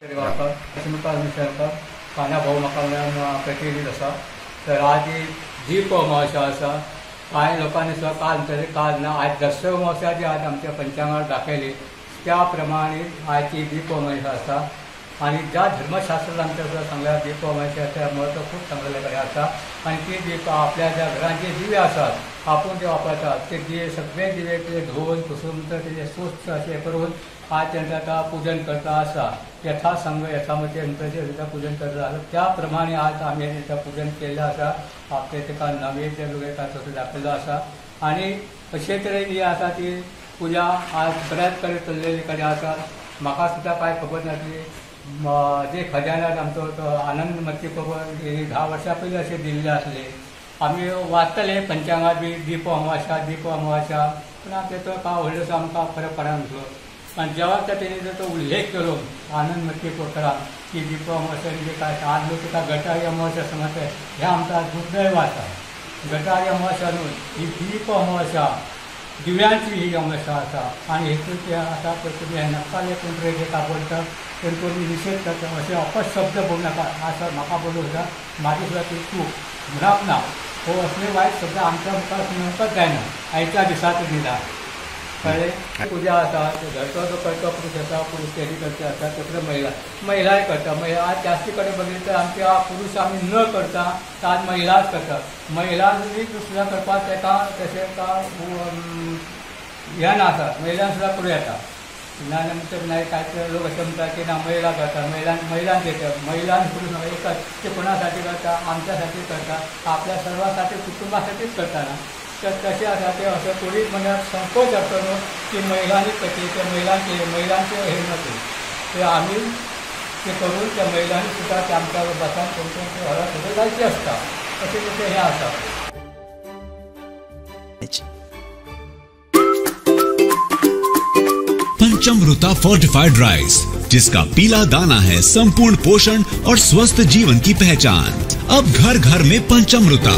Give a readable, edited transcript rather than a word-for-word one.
कान्या भाऊ म्हाका प्रतिनिधी आसा तर आज दीप अमावस्या आसा। कांय लोकांनी सुद्दां काल ना आज दसरो अमावस्या जी आज आमच्या पंचांगात दाखयली त्या प्रमाणे आजची दीप अमावस्या आसा आणि ज्या धर्मशास्त्रात आमच्या सुद्दां सांगल्या दीप अमावस्याचें म्हत्व खूब चांगले कडेन आसा आणि ती दीप आपल्या ज्या घरांत जे दिवे आसात आपूण ते वापरतात ते दिवे सगळे दिवे ते धुवन पुसून तेजे स्वच्छ अशें करून आज तेंचा पूजन करता आसा। यथासंग यथामती तें पूजन करता आसा त्या प्रमाणे आज आमी तें पूजन केल्लें आसा। आपले तेका नैवेद्य वगैरे तसो दाखयल्लो आसा आणि अशे तरेन जी आसा ती पूजा आज बऱ्याच कडेन चल्लेली कडेन आसा। म्हाका सुद्दां कांय खबर नासली जे खजान्यात आमचो तो आनंद मत्ती खबर 10 वर्सां पयलीं अशें दिल्ले आसले। आमी वाचतले पंचांगात बी दीप अमावस्या पूण तेचो कांय व्हडलोसो आमकां फरक पडनासलो। पण जेव्हा तेणी तो उल्लेख केलो आनंद मत्ती पोकरान की दीप अमावस्या म्हणजे काय आज लोक तुका गटारी अमावस्या समजता हे आमचा दुर्दैव आसा। गटारी अमावस्या न्हू ही दीप अमावस्या दिव्यांची ही अमावस्या आसा आणि हेतून ते आसा तर तुमी हे नक्काले कोण जे कापडटा तें कोणी निशेध करता अशें अपशब्द बोलू नाका असं म्हाका बोलूं सुद्दां म्हाजी सुद्दां ती चूक म्हणप ना। हो असले वायट शब्द आमच्या मुखार सुनावपाच जायना आयच्या दिसाक दिला कळ्ळें। पूजा आसा घरचो जो करतो पुरुश आसा पुरुश एग्रीकल्चर आसा तसले महिलाय करता। महिला आज जास्ती कडेन बघितलें तर आमच्या पुरुश आमी न करता तर आज महिलाच करता। महिलांनी सुद्दां करपाक तेका तशें हें नासा महिलांक सुद्दां करूं येता ना म्हणटा नाही काय लोक असे म्हणतात की ना महिला करतात महिलांक देतात महिलांनी पुरुष एकच ते कोणासाठी करता आमच्यासाठी करता आपल्या सर्वांसाठी कुटुंबासाठीच करता ना तर तसे आसा ते असं कोणीच मनात संकोच असतो न्हू की महिलांनी करचे ते महिलांचे हे नको ते आम्ही ते करून त्या महिलांनी सुद्धा ते आमच्या बसान करून ते घरात सुद्धा जायचे असता असे तसे हे आसा। पंचामृता फोर्टिफाइड राइस जिसका पीला दाना है संपूर्ण पोषण और स्वस्थ जीवन की पहचान। अब घर घर में पंचामृता।